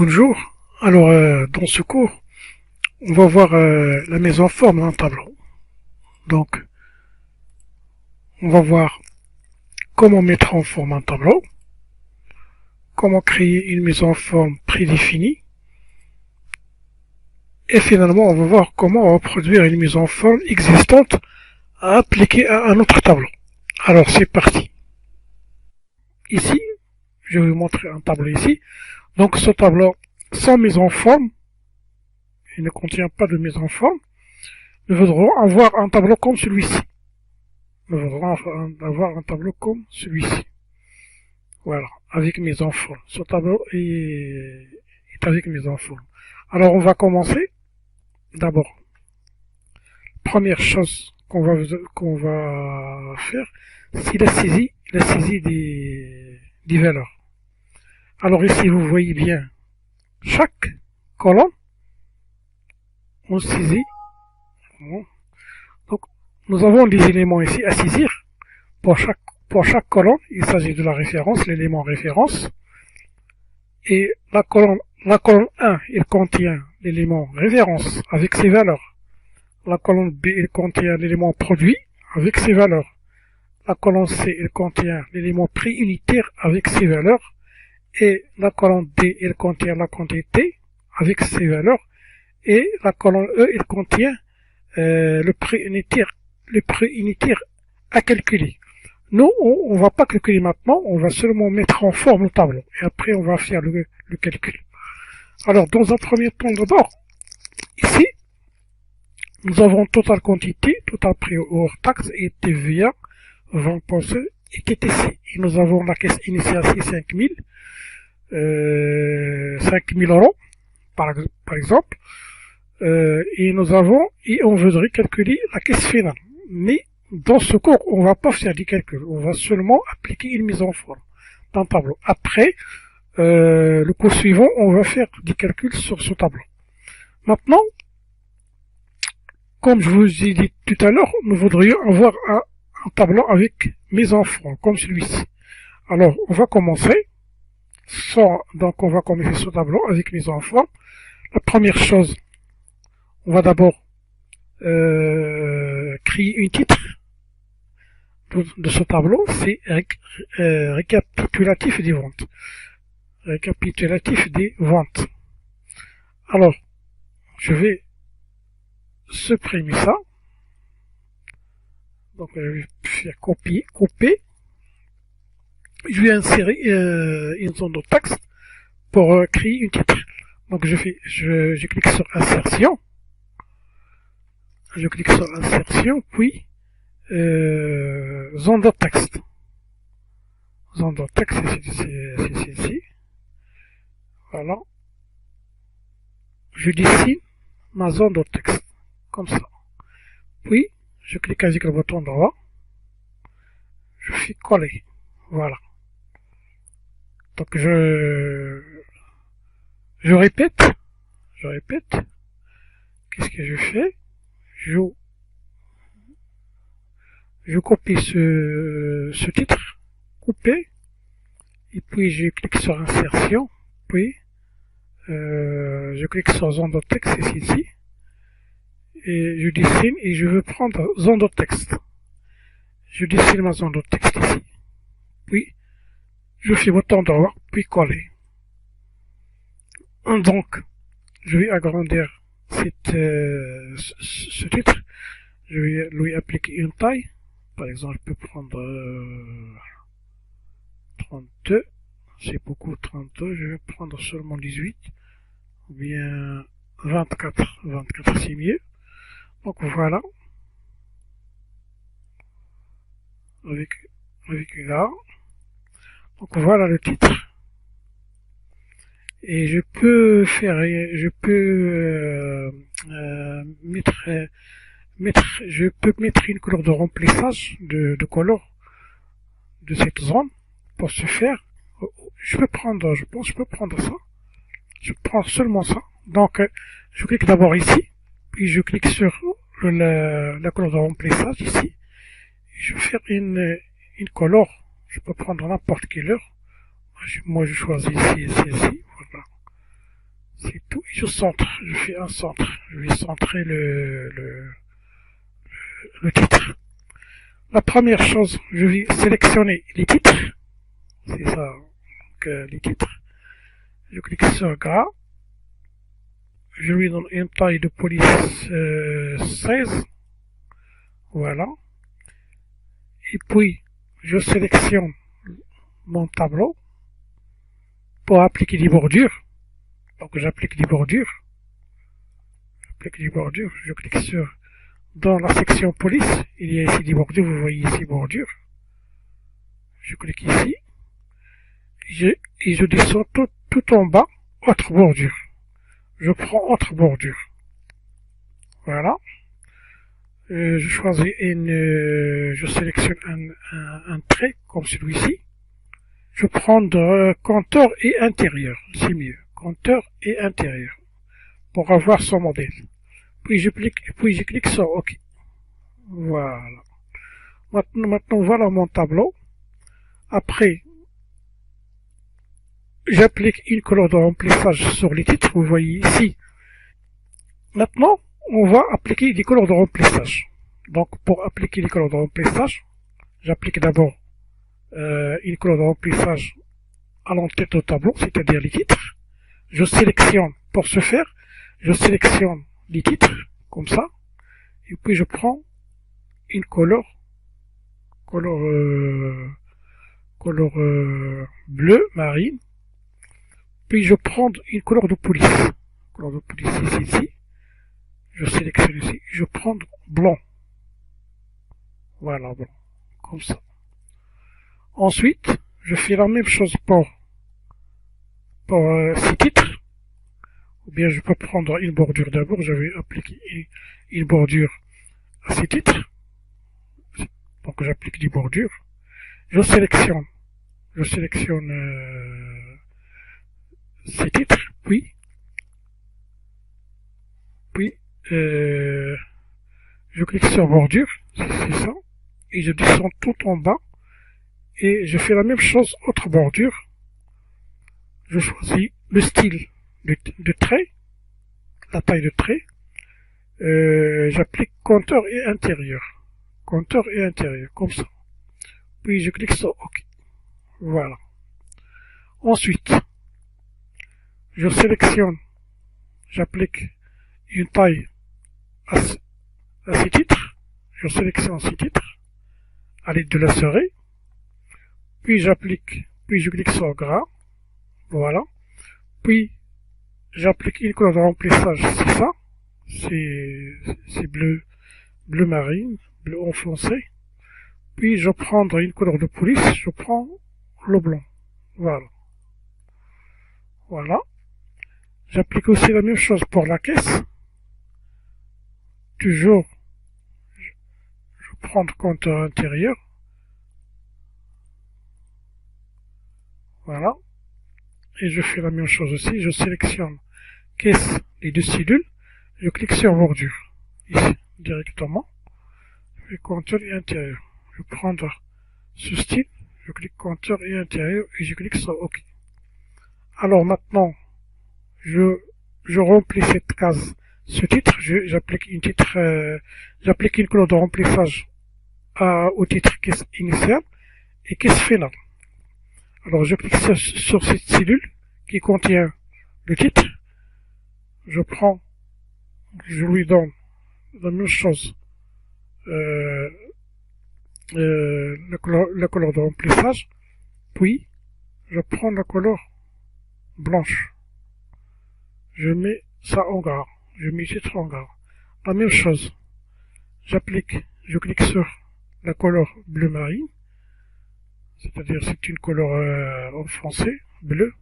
Bonjour. Alors, dans ce cours, on va voir la mise en forme d'un tableau. Donc, on va voir comment mettre en forme un tableau, comment créer une mise en forme prédéfinie, et finalement, on va voir comment reproduire une mise en forme existante à appliquer à un autre tableau. Alors, c'est parti. Ici, je vais vous montrer un tableau ici. Donc, ce tableau, sans mise en forme, il ne contient pas de mise en forme, nous voudrons avoir un tableau comme celui-ci. Nous voudrons avoir un tableau comme celui-ci. Voilà, avec mise en forme. Ce tableau est avec mise en forme. Alors, on va commencer. D'abord, première chose qu'on va faire, c'est la saisie des valeurs. Alors ici, vous voyez bien, chaque colonne, on saisit. Donc, nous avons des éléments ici à saisir. Pour chaque colonne, il s'agit de la référence, l'élément référence. Et la colonne 1, elle contient l'élément référence avec ses valeurs. La colonne B, elle contient l'élément produit avec ses valeurs. La colonne C, elle contient l'élément prix unitaire avec ses valeurs. Et la colonne D, elle contient la quantité avec ses valeurs. Et la colonne E, elle contient le prix unitaire à calculer. Nous, on va pas calculer maintenant, on va seulement mettre en forme le tableau. Et après, on va faire le calcul. Alors, dans un premier temps d'abord, ici, nous avons total quantité, total prix hors taxe et TVA, vente pensée et TTC. Et nous avons la caisse initiale, c'est 5000 euros, par exemple. Et on voudrait calculer la caisse finale. Mais, dans ce cours, on va pas faire des calculs. On va seulement appliquer une mise en forme d'un tableau. Après, le cours suivant, on va faire des calculs sur ce tableau. Maintenant, comme je vous ai dit tout à l'heure, nous voudrions avoir un tableau avec mise en forme, comme celui-ci. Alors, on va commencer. Donc, on va commencer ce tableau avec mise en forme. La première chose, on va d'abord créer un titre de ce tableau, c'est récapitulatif des ventes. Récapitulatif des ventes. Alors, je vais supprimer ça. Donc, je vais faire copier. Je vais insérer une zone de texte pour créer un titre. Donc, je clique sur insertion. Je clique sur insertion, puis zone de texte. Zone de texte, c'est ici. Voilà. Je dessine ma zone de texte, comme ça. Puis, je clique avec le bouton droit. Je fais coller. Voilà. Donc, je répète. Qu'est-ce que je fais? Je copie ce titre, couper, et puis je clique sur insertion, puis je clique sur zone de texte ici, et je dessine et je veux prendre zone de texte. Je dessine ma zone de texte ici, puis je fais bouton droit, puis coller. Donc, je vais agrandir ce titre. Je vais lui appliquer une taille. Par exemple, je peux prendre 32. C'est beaucoup 32. Je vais prendre seulement 18. Ou bien 24. 24, c'est mieux. Donc voilà. Avec là. Donc voilà le titre. Et je peux mettre une couleur de remplissage de couleur de cette zone. Pour ce faire, je peux prendre ça. Je prends seulement ça. Donc, je clique d'abord ici, puis je clique sur la couleur de remplissage ici. Je vais faire une couleur. Je peux prendre n'importe quelle heure. Moi, je choisis ici. Voilà. C'est tout. Je centre. Je fais un centre. Je vais centrer le titre. La première chose, je vais sélectionner les titres. C'est ça. Donc, les titres. Je clique sur gras. Je lui donne une taille de police 16. Voilà. Et puis, je sélectionne mon tableau pour appliquer des bordures. Donc, j'applique des bordures. Je clique sur, dans la section police, il y a ici des bordures, vous voyez ici bordures. Je clique ici. Et je descends tout en bas, autre bordure. Je prends autre bordure. Voilà. Je choisis je sélectionne un trait comme celui-ci. Je prends compteur et intérieur, c'est mieux. Compteur et intérieur pour avoir son modèle. Puis je clique sur OK. Voilà. Maintenant voilà mon tableau. Après, j'applique une couleur de remplissage sur les titres, vous voyez ici. Maintenant, on va appliquer des couleurs de remplissage. Donc, pour appliquer les couleurs de remplissage, j'applique d'abord une couleur de remplissage à l'entête au tableau, c'est-à-dire les titres. Je sélectionne, pour ce faire, je sélectionne les titres, comme ça, et puis je prends une couleur bleu marine, puis je prends une couleur de police ici, je sélectionne ici, je prends blanc, voilà, blanc, comme ça. Ensuite, je fais la même chose pour ces titres, ou bien je peux prendre une bordure d'abord, je vais appliquer une bordure à ces titres, donc j'applique des bordures, je sélectionne ces titres, puis je clique sur bordure, c'est ça, et je descends tout en bas, et je fais la même chose, autre bordure, je choisis le style de trait, la taille de trait, j'applique compteur et intérieur, comme ça, puis je clique sur OK, voilà. Ensuite, je sélectionne, j'applique une taille à ces titres, je sélectionne ces titres à l'aide de la serrée, puis je clique sur gras, voilà, puis j'applique une couleur de remplissage, c'est ça, c'est bleu marine, bleu enfoncé, puis je prends une couleur de police, je prends le blanc, voilà, j'applique aussi la même chose pour la caisse, toujours, je prends le compteur intérieur, voilà, et je fais la même chose aussi, je sélectionne caisse, les deux cellules, je clique sur bordure, ici, directement, je fais compteur et intérieur, je prends ce style, je clique compteur et intérieur, et je clique sur OK. Alors maintenant, je remplis cette case, ce titre, j'applique une couleur de remplissage au titre caisse initiale et caisse finale. Alors je clique sur cette cellule qui contient le titre, je lui donne la même chose, la couleur de remplissage, puis je prends la couleur blanche, je mets ça en gras, je mets le titre en gras. La même chose, je clique sur la couleur bleu marine, c'est-à-dire c'est une couleur enfoncée, bleue,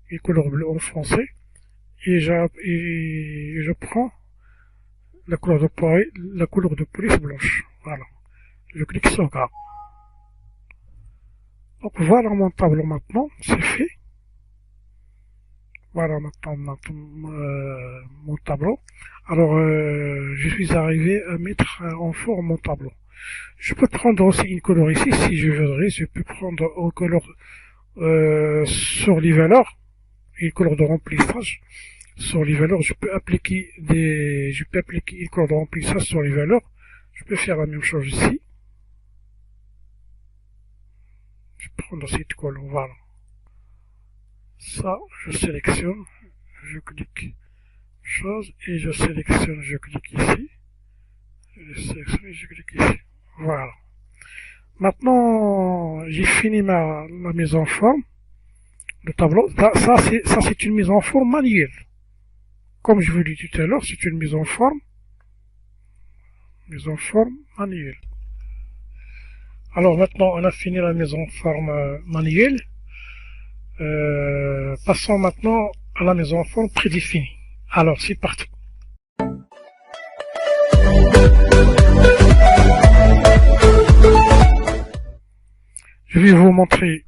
une couleur bleue enfoncée, et je prends la couleur de police blanche, voilà. Je clique sur gras. Donc voilà mon tableau maintenant, c'est fait. Voilà maintenant mon tableau. Alors je suis arrivé à mettre en forme mon tableau. Je peux prendre aussi une couleur ici, si je voudrais, je peux prendre une couleur sur les valeurs, une couleur de remplissage. sur les valeurs, je peux appliquer une couleur de remplissage sur les valeurs. Je peux faire la même chose ici. Je prends cette couleur, voilà. Ça, je sélectionne, je clique chose et je sélectionne, je clique ici. Je sélectionne et je clique ici. Voilà. Maintenant, j'ai fini la mise en forme de tableau. Ça c'est une mise en forme manuelle. Comme je vous l'ai dit tout à l'heure, c'est une mise en forme manuelle. Alors maintenant, on a fini la mise en forme manuelle. Passons maintenant à la mise en forme prédéfinie. Alors, c'est parti. Je vais vous montrer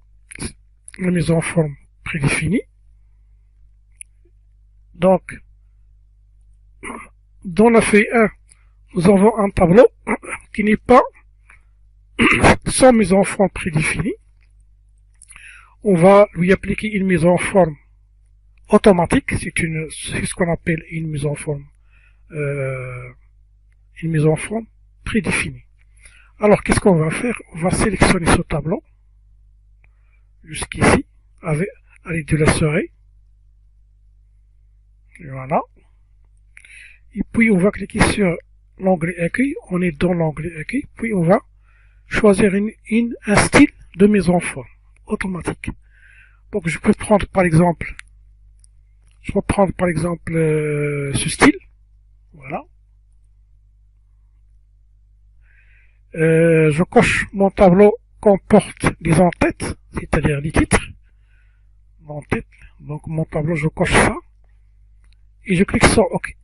la mise en forme prédéfinie. Donc, dans la feuille 1, nous avons un tableau qui n'est pas sans mise en forme prédéfinie. On va lui appliquer une mise en forme automatique. C'est ce qu'on appelle une mise en forme prédéfinie. Alors, qu'est-ce qu'on va faire? On va sélectionner ce tableau jusqu'ici avec l'aide de la souris. Voilà. Et puis on va cliquer sur l'onglet accueil. On est dans l'onglet accueil. Puis on va choisir un style de mise en forme automatique. Donc je peux prendre par exemple, ce style. Voilà. Je coche mon tableau comporte des en-têtes, c'est-à-dire les titres. En-tête. Donc mon tableau, je coche ça. Et je clique sur OK.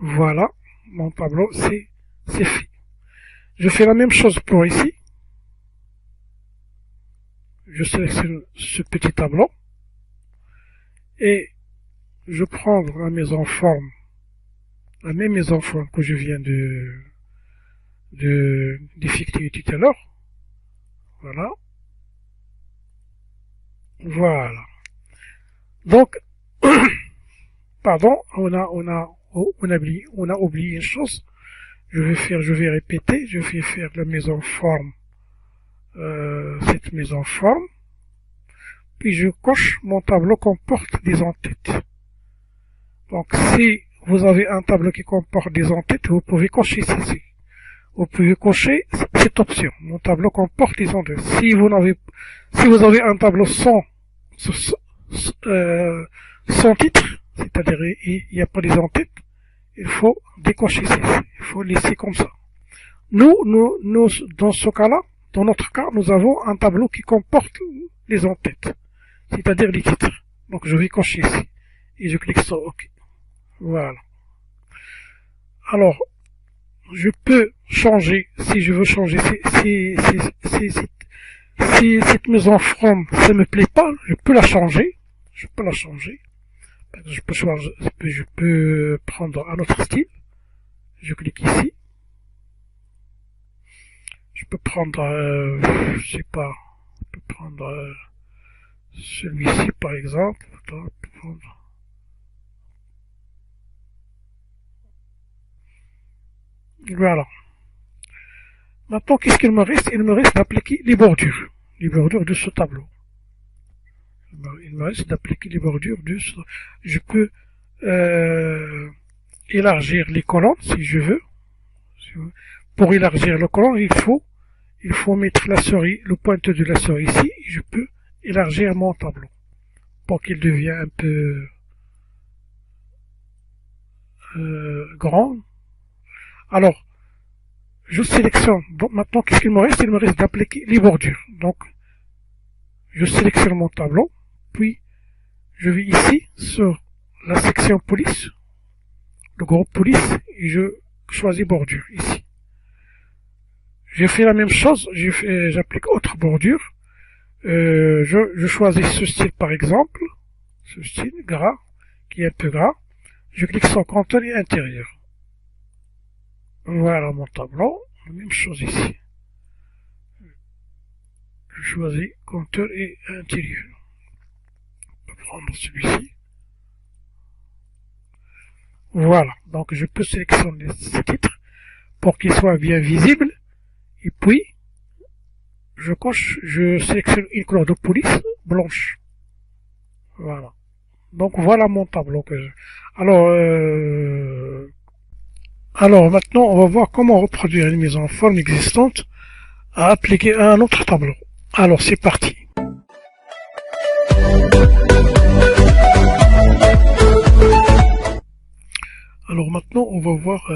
Voilà. Mon tableau, c'est fait. Je fais la même chose pour ici. Je sélectionne ce petit tableau. Et je prends la mise en forme. La même mise en forme que je viens d'effectuer tout à l'heure. Voilà. Voilà. Donc, pardon, on a oublié une chose. Je vais répéter, je vais faire la mise en forme, cette mise en forme. Puis je coche mon tableau comporte des en-têtes. Donc, si vous avez un tableau qui comporte des en-têtes, vous pouvez cocher ceci. Vous pouvez cocher cette option. Mon tableau comporte des en-têtes. Si vous avez un tableau sans titre, c'est-à-dire il n'y a pas des en-têtes, il faut décocher ceci. Il faut laisser comme ça. Nous, dans ce cas-là, dans notre cas, nous avons un tableau qui comporte les en-têtes, c'est-à-dire les titres. Donc je vais cocher ici. Et je clique sur OK. Voilà. Alors, je peux changer, si je veux changer, si cette mise en forme, ça me plaît pas, je peux la changer. Je peux prendre un autre style. Je clique ici. Je peux prendre, je sais pas, je peux prendre celui-ci par exemple. Voilà. Maintenant, qu'est-ce qu'il me reste? Il me reste d'appliquer les bordures de ce tableau. Il me reste d'appliquer les bordures de ce... Je peux élargir les colonnes si je veux. Pour élargir le colonne, il faut mettre la souris, le pointeur de la souris ici. Et je peux élargir mon tableau pour qu'il devienne un peu grand. Alors, je sélectionne. Donc maintenant, qu'est-ce qu'il me reste? Il me reste d'appliquer les bordures. Donc, je sélectionne mon tableau, puis je vais ici sur la section police, le groupe police, et je choisis bordure ici. Je fais la même chose, j'applique autre bordure. Je choisis ce style par exemple, ce style gras, qui est un peu gras. Je clique sur contour et intérieur. Voilà mon tableau, la même chose ici. Je choisis contour et intérieur. On peut prendre celui-ci. Voilà, donc je peux sélectionner ce titre pour qu'il soit bien visible, et puis je sélectionne une couleur de police blanche. Voilà. Donc voilà mon tableau que je... Alors, alors maintenant on va voir comment reproduire une mise en forme existante à appliquer à un autre tableau. Alors c'est parti. Alors maintenant on va voir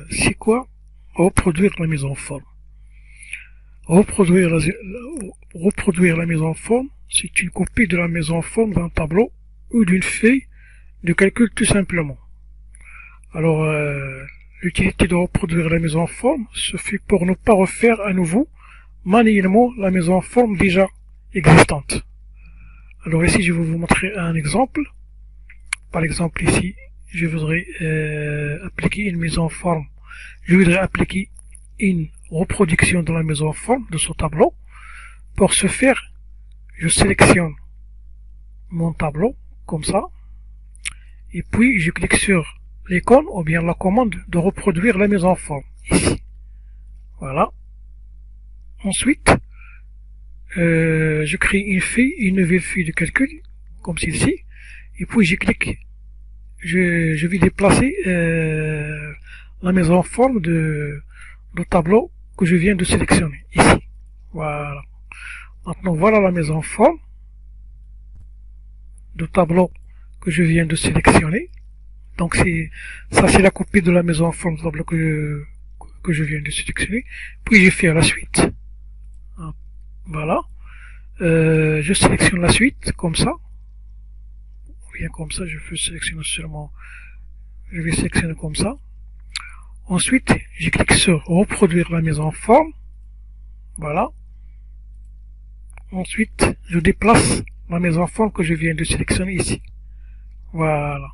c'est quoi reproduire la mise en forme. Reproduire la mise en forme, c'est une copie de la mise en forme d'un tableau ou d'une feuille de calcul tout simplement. Alors l'utilité de reproduire la mise en forme se fait pour ne pas refaire à nouveau manuellement la mise en forme déjà existante. Alors ici je vais vous montrer un exemple. Par exemple ici je voudrais appliquer une mise en forme. Je voudrais appliquer une reproduction de la mise en forme de ce tableau. Pour ce faire, je sélectionne mon tableau comme ça et puis je clique sur l'icône ou bien la commande de reproduire la mise en forme ici. Voilà. Ensuite, je crée une nouvelle feuille de calcul comme celle-ci et puis je clique. Je vais déplacer la mise en forme du tableau que je viens de sélectionner ici. Voilà. Maintenant voilà la mise en forme du tableau que je viens de sélectionner. Donc c'est la copie de la mise en forme du tableau que je viens de sélectionner. Puis je fais la suite. Voilà. Je sélectionne la suite comme ça. Bien comme ça, je vais sélectionner seulement. Je vais sélectionner comme ça. Ensuite, je clique sur reproduire la mise en forme. Voilà. Ensuite, je déplace la mise en forme que je viens de sélectionner ici. Voilà.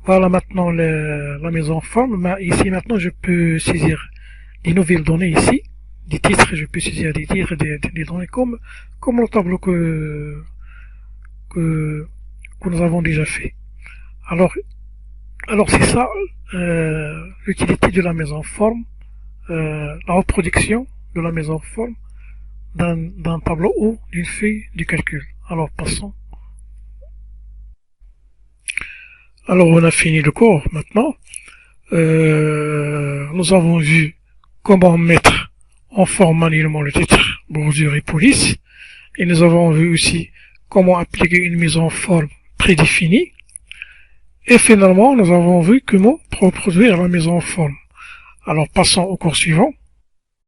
Voilà maintenant la mise en forme. Ici maintenant, je peux saisir des nouvelles données ici. Des titres, je peux saisir des titres, des données comme le tableau que nous avons déjà fait. Alors c'est ça l'utilité de la mise en forme, la reproduction de la mise en forme d'un tableau ou d'une feuille de calcul. Alors passons. Alors on a fini le cours maintenant. Nous avons vu comment mettre en forme manuellement le titre, bordure et police. Et nous avons vu aussi comment appliquer une mise en forme prédéfinie. Et finalement, nous avons vu comment reproduire la mise en forme. Alors passons au cours suivant.